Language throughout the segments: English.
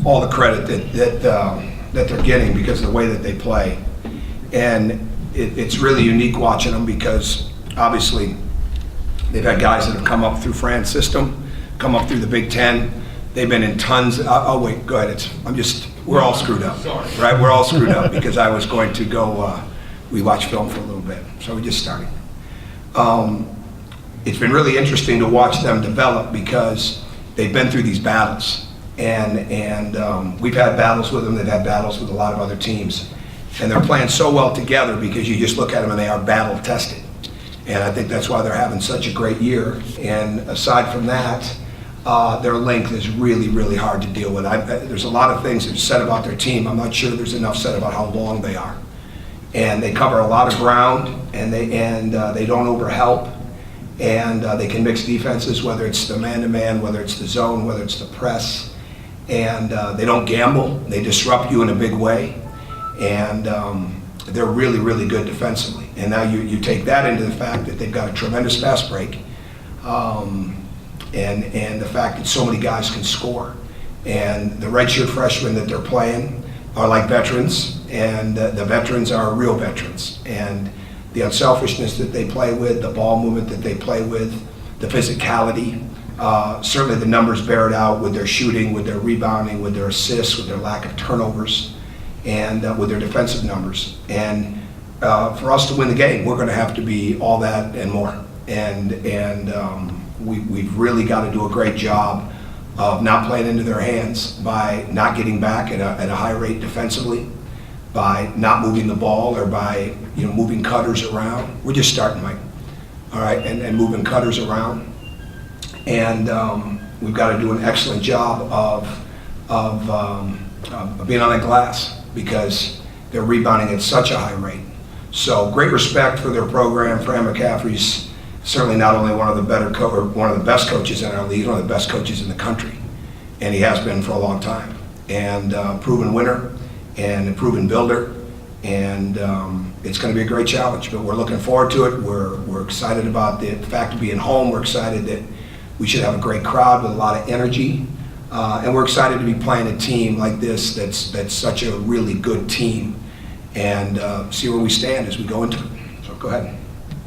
all the credit that they're getting because of the way that they play. And it's really unique watching them because obviously they've had guys that have come up through Fran's system, come up through the Big Ten. They've been in tons. Oh wait, go ahead. We're all screwed up, right? We're all screwed up because I was going to go. We watched film for a little bit, so we're just starting. It's been really interesting to watch them develop because they've been through these battles, and we've had battles with them. They've had battles with a lot of other teams, and they're playing so well together because you just look at them and they are battle tested, and I think that's why they're having such a great year. And aside from that, their length is really, really hard to deal with. There's a lot of things that are said about their team. I'm not sure there's enough said about how long they are. And they cover a lot of ground, and they don't overhelp, and they can mix defenses, whether it's the man-to-man, whether it's the zone, whether it's the press, and they don't gamble. They disrupt you in a big way, and they're really, really good defensively. And now you take that into the fact that they've got a tremendous fast break, and the fact that so many guys can score. And the redshirt freshmen that they're playing are like veterans, and the veterans are real veterans. And the unselfishness that they play with, the ball movement that they play with, the physicality, certainly the numbers bear it out with their shooting, with their rebounding, with their assists, with their lack of turnovers, and with their defensive numbers. And for us to win the game, we're going to have to be all that and more. And we've really got to do a great job of not playing into their hands by not getting back at a high rate defensively, by not moving the ball, or by moving cutters around. We're just starting, Mike. All right, and moving cutters around. And we've got to do an excellent job of being on the glass because they're rebounding at such a high rate. So great respect for their program. Fran McCaffrey's certainly not only one of the best coaches in our league, one of the best coaches in the country, and he has been for a long time. And proven winner and a proven builder, and it's going to be a great challenge. But we're looking forward to it. We're excited about the fact of being home. We're excited that we should have a great crowd with a lot of energy, and we're excited to be playing a team like this that's such a really good team, and see where we stand as we go into it. So go ahead.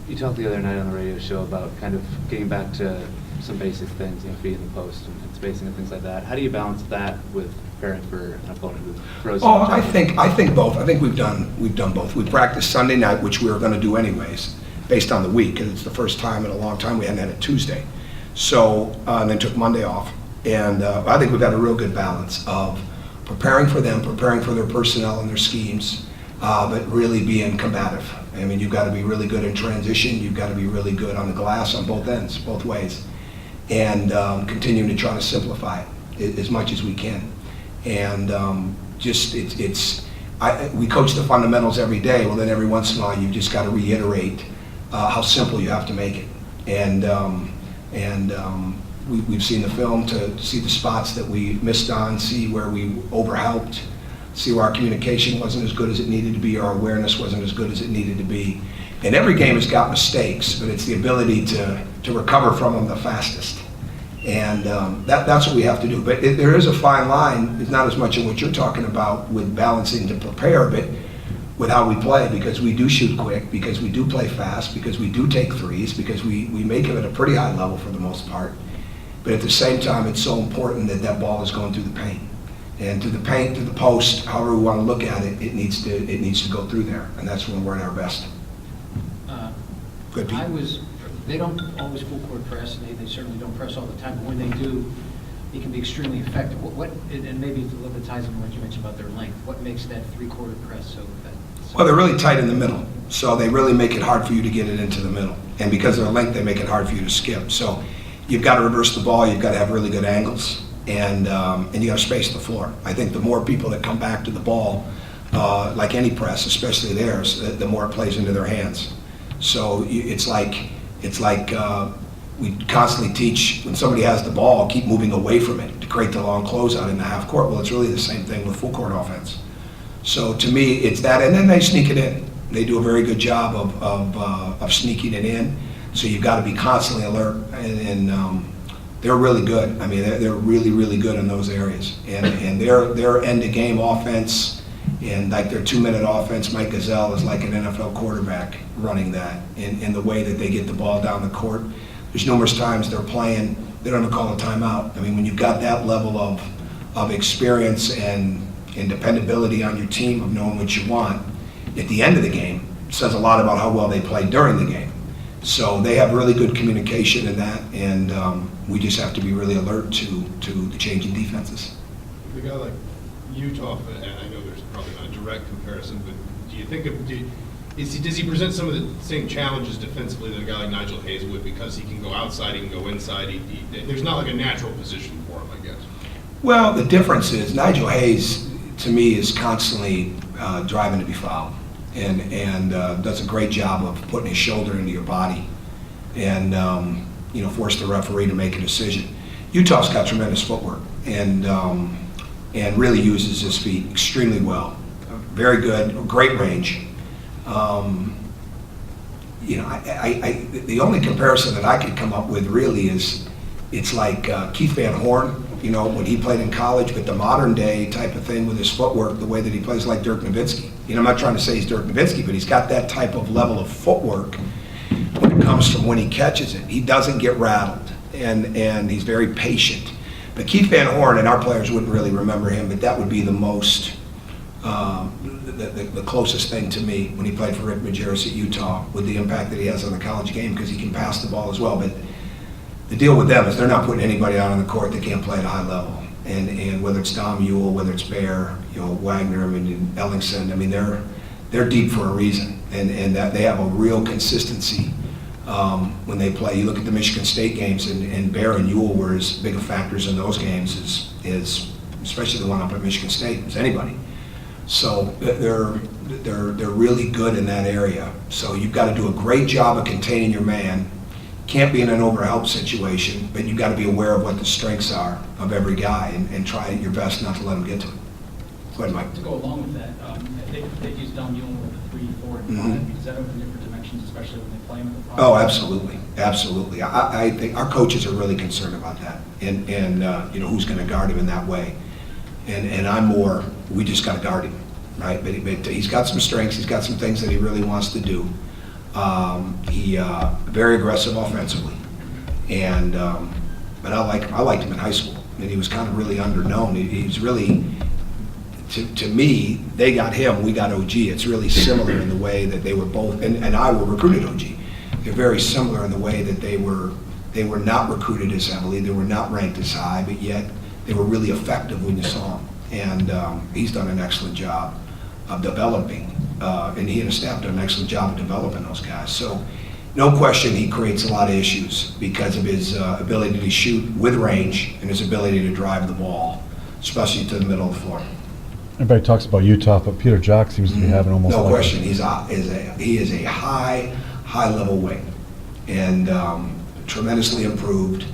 You talked the other night on the radio show about kind of getting back to some basic things, feeding the post and spacing and things like that. How do you balance that with preparing for an opponent who throws? I think both. I think we've done both. We practiced Sunday night, which we were going to do anyways, based on the week, because it's the first time in a long time we hadn't had a Tuesday. So and then took Monday off, and I think we've got a real good balance of preparing for them, preparing for their personnel and their schemes, but really being combative. I mean, you've got to be really good in transition. You've got to be really good on the glass on both ends, both ways, and continuing to try to simplify it as much as we can. And we coach the fundamentals every day. Well, then every once in a while, you've just got to reiterate how simple you have to make it. And we've seen the film to see the spots that we missed on, see where we overhelped, see where our communication wasn't as good as it needed to be, our awareness wasn't as good as it needed to be. And every game has got mistakes, but it's the ability to recover from them the fastest. And that's what we have to do. But there is a fine line. It's not as much of what you're talking about with balancing to prepare, but with how we play, because we do shoot quick, because we do play fast, because we do take threes, because we make them at a pretty high level for the most part. But at the same time, it's so important that ball is going through the paint. And to the paint, to the post, however we want to look at it, it needs to go through there, and that's when we're at our best. Good, Pete. They don't always full court press, and they certainly don't press all the time, but when they do, it can be extremely effective. And maybe a little bit ties into what you mentioned about their length. What makes that three-quarter press so effective? Well, they're really tight in the middle, so they really make it hard for you to get it into the middle. And because of their length, they make it hard for you to skip. So you've got to reverse the ball, you've got to have really good angles, and you got to space the floor. I think the more people that come back to the ball, like any press, especially theirs, the more it plays into their hands. So it's like we constantly teach, when somebody has the ball, keep moving away from it to create the long closeout in the half court. Well, it's really the same thing with full court offense. So to me, it's that, and then they sneak it in. They do a very good job of sneaking it in. So you've got to be constantly alert, and they're really good. I mean, they're really, really good in those areas. And their end-of-game offense and like their 2-minute offense, Mike Gazelle is like an NFL quarterback running that in the way that they get the ball down the court. There's numerous times they're playing, they don't even call a timeout. I mean, when you've got that level of experience and dependability on your team, of knowing what you want, at the end of the game, it says a lot about how well they played during the game. So they have really good communication in that, and we just have to be really alert to the changing defenses. The guy like Utah, and I know there's probably not a direct comparison, but do you think does he present some of the same challenges defensively that a guy like Nigel Hayes would, because he can go outside, he can go inside, there's not like a natural position for him, I guess? Well, the difference is Nigel Hayes, to me, is constantly driving to be fouled, and does a great job of putting his shoulder into your body and force the referee to make a decision. Utah's got tremendous footwork and really uses his feet extremely well. Very good, great range. The only comparison that I could come up with really is it's like Keith Van Horn, when he played in college, but the modern day type of thing with his footwork, the way that he plays like Dirk Nowitzki. I'm not trying to say he's Dirk Nowitzki, but he's got that type of level of footwork when it comes from when he catches it. He doesn't get rattled, and he's very patient. But Keith Van Horn, and our players wouldn't really remember him, but that would be the most, the closest thing to me when he played for Rick Majerus at Utah, with the impact that he has on the college game, because he can pass the ball as well. But the deal with them is they're not putting anybody out on the court that can't play at a high level. And whether it's Dom Ewell, whether it's Bear, Wagner, and Ellingson, I mean, they're deep for a reason, and that they have a real consistency when they play. You look at the Michigan State games, and Bear and Ewell were as big of factors in those games as especially the one up at Michigan State, as anybody. So they're really good in that area. So you've got to do a great job of containing your man. Can't be in an overhelp situation, but you've got to be aware of what the strengths are of every guy and try your best not to let them get to it. Go ahead, Mike. To go along with that, they've used Dom Ewell with the 3, 4, and 5. Mm-hmm. Does that open different dimensions, especially when they play him with the Oh, absolutely, absolutely. I think our coaches are really concerned about that, and who's going to guard him in that way. And I'm more, we just got to guard him, right? But he's got some strengths. He's got some things that he really wants to do. He very aggressive offensively, and but I liked him in high school, and he was kind of really underknown. He's really, to me, they got him, we got OG. It's really similar in the way that they were both, and I were recruited OG. They're very similar in the way that they were not recruited as heavily, they were not ranked as high, but yet they were really effective when you saw them. And he's done an excellent job of developing, and he and his staff done an excellent job of developing those guys. So no question he creates a lot of issues because of his ability to shoot with range and his ability to drive the ball, especially to the middle of the floor. Everybody talks about Utah, but Peter Jock seems to be having almost no like question. He is a high level wing, and tremendously improved.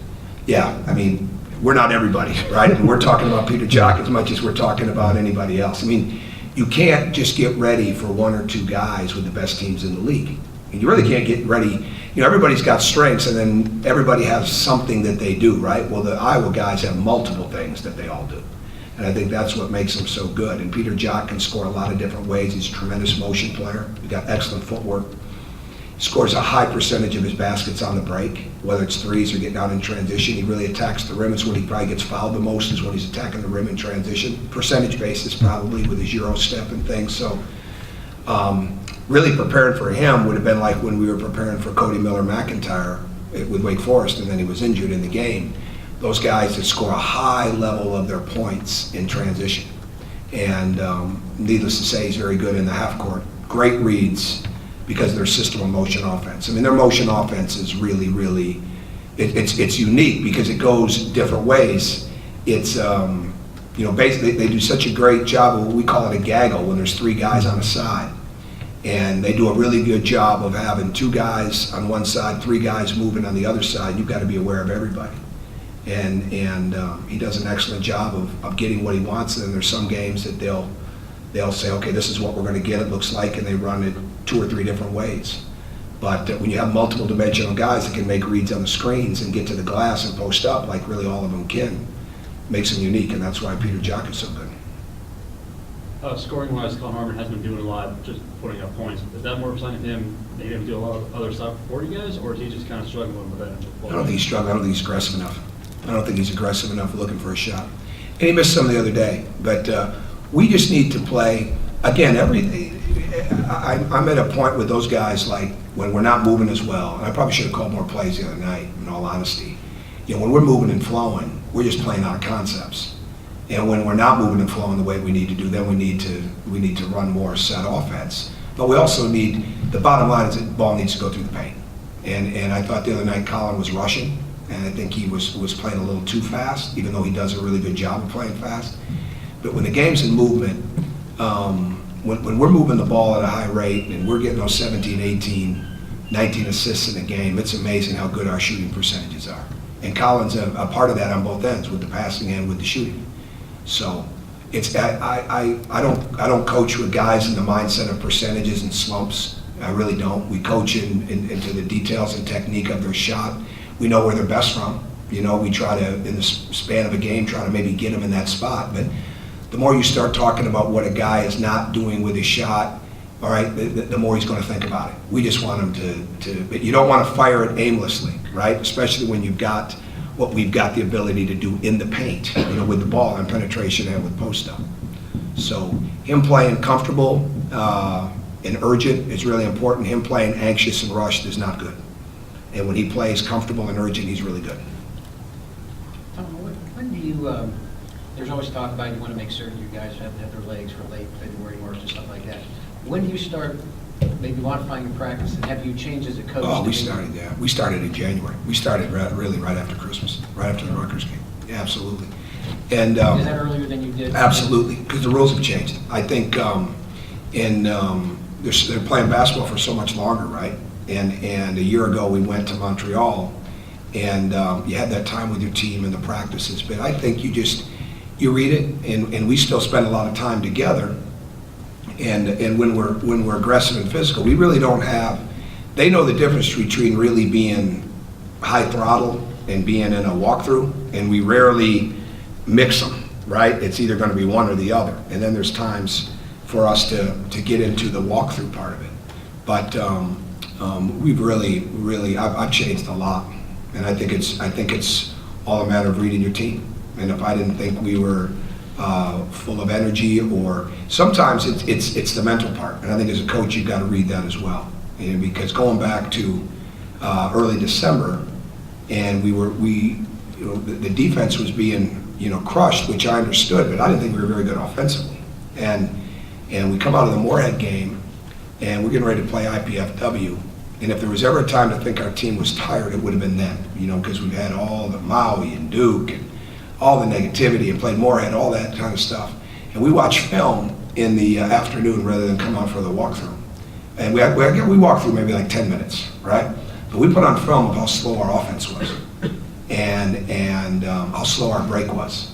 Yeah, I mean, we're not everybody, right? And we're talking about Peter Jock as much as we're talking about anybody else. I mean, you can't just get ready for 1 or 2 guys with the best teams in the league. And you really can't get ready. Everybody's got strengths, and then everybody has something that they do, right? Well, the Iowa guys have multiple things that they all do. And I think that's what makes them so good. And Peter Jock can score a lot of different ways. He's a tremendous motion player. He's got excellent footwork. He scores a high percentage of his baskets on the break, whether it's threes or getting out in transition. He really attacks the rim. It's when he probably gets fouled the most, is when he's attacking the rim in transition. Percentage basis probably with his Euro step and things. So really preparing for him would have been like when we were preparing for Cody Miller-McIntyre with Wake Forest, and then he was injured in the game. Those guys that score a high level of their points in transition. And needless to say, he's very good in the half court. Great reads because of their system of motion offense. I mean, their motion offense is really, really, it's unique because it goes different ways. It's, basically they do such a great job of what we call it a gaggle, when there's 3 guys on a side. And they do a really good job of having 2 guys on one side, 3 guys moving on the other side. You've got to be aware of everybody. And he does an excellent job of getting what he wants. And then there's some games that they'll say, okay, this is what we're going to get, it looks like, and they run it 2 or 3 different ways. But when you have multiple dimensional guys that can make reads on the screens and get to the glass and post up, like really all of them can, makes them unique, and that's why Peter Jock is so good. Scoring-wise, Colin Harmon has been doing a lot, just putting up points. Is that more representing him, making him do a lot of other stuff for you guys, or is he just kind of struggling with that? I don't think he's struggling. I don't think he's aggressive enough. I don't think he's aggressive enough looking for a shot. And he missed some the other day. But we just need to play, again, I'm at a point with those guys, like, when we're not moving as well, and I probably should have called more plays the other night, in all honesty. You know, when we're moving and flowing, we're just playing out of concepts. And when we're not moving and flowing the way we need to do, then we need to run more set offense. But we also need, the bottom line is that the ball needs to go through the paint. And I thought the other night Colin was rushing, and I think he was playing a little too fast, even though he does a really good job of playing fast. But when the game's in movement, when we're moving the ball at a high rate and we're getting those 17, 18, 19 assists in a game, it's amazing how good our shooting percentages are. And Colin's a part of that on both ends, with the passing and with the shooting. So it's I don't coach with guys in the mindset of percentages and slumps. I really don't. We coach into the details and technique of their shot. We know where they're best from. You know, we try to, in the span of a game, try to maybe get them in that spot. But the more you start talking about what a guy is not doing with his shot, all right, the more he's going to think about it. We just want him but you don't want to fire it aimlessly, right? Especially when you've got what we've got the ability to do in the paint, you know, with the ball and penetration and with post-up. So him playing comfortable and urgent is really important. Him playing anxious and rushed is not good. And when he plays comfortable and urgent, he's really good. Tom, when do you, there's always talk about you want to make certain you guys have their legs for late February, March, and stuff like that. When do you start maybe modifying your practice, and have you changed as a coach? Oh, we started that. We started in January. We started really right after Christmas, right after the Rutgers game. Yeah, absolutely. And Is that earlier than you did? absolutely, because the rules have changed. I think they're playing basketball for so much longer, right? And a year ago we went to Montreal, and you had that time with your team and the practices. But I think you read it, and we still spend a lot of time together. And when we're aggressive and physical, we really don't have. They know the difference between really being high throttle and being in a walkthrough, and we rarely mix them, right? It's either going to be one or the other. And then there's times for us to get into the walkthrough part of it. But we've really, I've changed a lot, and I think it's all a matter of reading your team. And if I didn't think we were full of energy, or sometimes it's the mental part, and I think as a coach you've got to read that as well. And because going back to early December, and the defense was being crushed, which I understood, but I didn't think we were very good offensively. And we come out of the Moorhead game, and we're getting ready to play IPFW. And if there was ever a time to think our team was tired, it would have been then, because we've had all the Maui and Duke and all the negativity and played Moorhead, all that kind of stuff. And we watch film in the afternoon rather than come out for the walkthrough. And we walk through maybe like 10 minutes, right? But we put on film of how slow our offense was and how slow our break was.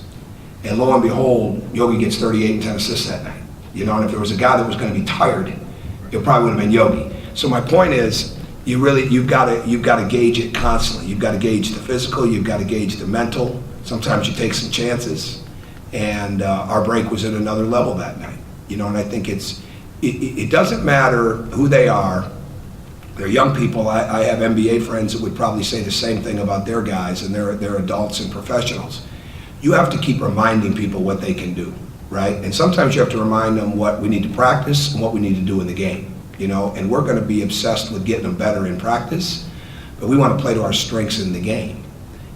And lo and behold, Yogi gets 38 and 10 assists that night. And if there was a guy that was going to be tired, it probably would have been Yogi. So my point is, you've got to gauge it constantly. You've got to gauge the physical, you've got to gauge the mental. Sometimes you take some chances, and our break was at another level that night. And I think it doesn't matter who they are. They're young people. I have NBA friends that would probably say the same thing about their guys, and they're adults and professionals. You have to keep reminding people what they can do, right? And sometimes you have to remind them what we need to practice and what we need to do in the game. And we're going to be obsessed with getting them better in practice, but we want to play to our strengths in the game.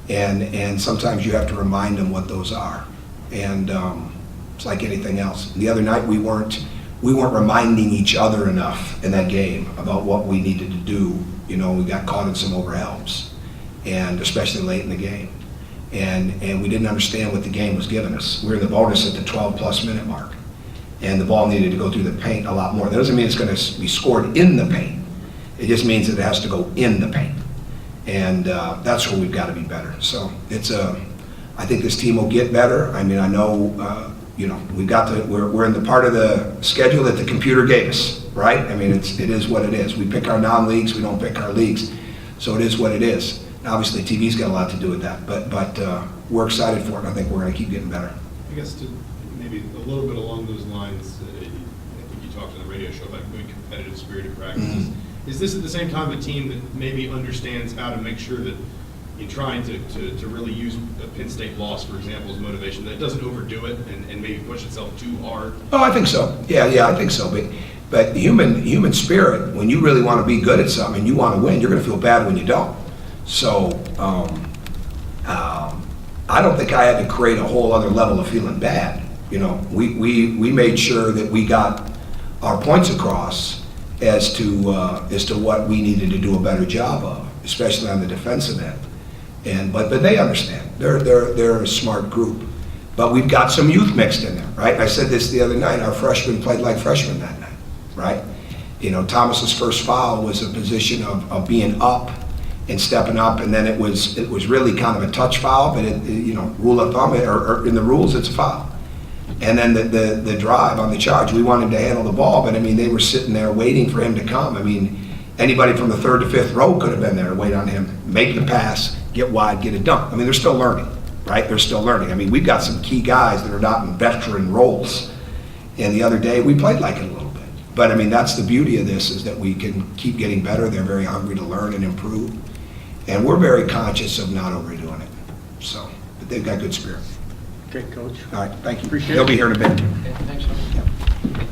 And sometimes you have to remind them what those are. And it's like anything else. The other night we weren't reminding each other enough in that game about what we needed to do. We got caught in some overhelps, and especially late in the game. And we didn't understand what the game was giving us. We were in the bonus at the 12-plus minute mark, and the ball needed to go through the paint a lot more. That doesn't mean it's going to be scored in the paint. It just means that it has to go in the paint. And that's where we've got to be better. So I think this team will get better. I mean, I know you know, we're in the part of the schedule that the computer gave us, right? I mean, it is what it is. We pick our non-leagues, we don't pick our leagues, so it is what it is. Now, obviously, TV's got a lot to do with that, but we're excited for it, and I think we're going to keep getting better. I guess to maybe a little bit along those lines, I think you talked on the radio show about good competitive spirited practices. Is this at the same time a team that maybe understands how to make sure that in trying to really use a Penn State loss, for example, as motivation, that it doesn't overdo it and maybe push itself too hard? Oh, I think so. Yeah, I think so. But human spirit, when you really want to be good at something and you want to win, you're going to feel bad when you don't. So I don't think I had to create a whole other level of feeling bad. You know, we made sure that we got our points across as to what we needed to do a better job of, especially on the defensive end. But they understand. They're a smart group. But we've got some youth mixed in there, right? I said this the other night. Our freshmen played like freshmen that night, right? You know, Thomas's first foul was a position of being up and stepping up, and then it was really kind of a touch foul, but you know, rule of thumb, or in the rules, it's a foul. And then the drive on the charge, we wanted to handle the ball, but I mean, they were sitting there waiting for him to come. I mean, anybody from the third to fifth row could have been there to wait on him, make the pass, get wide, get a dunk. I mean, they're still learning, right? They're still learning. I mean, we've got some key guys that are not in veteran roles. And the other day, we played like it a little bit. But I mean, that's the beauty of this, is that we can keep getting better. They're very hungry to learn and improve. And we're very conscious of not overdoing it. So, but they've got good spirit. Okay, Coach. All right, thank you. Appreciate it. They'll be here in a bit. Okay, thanks, Tom. Yep.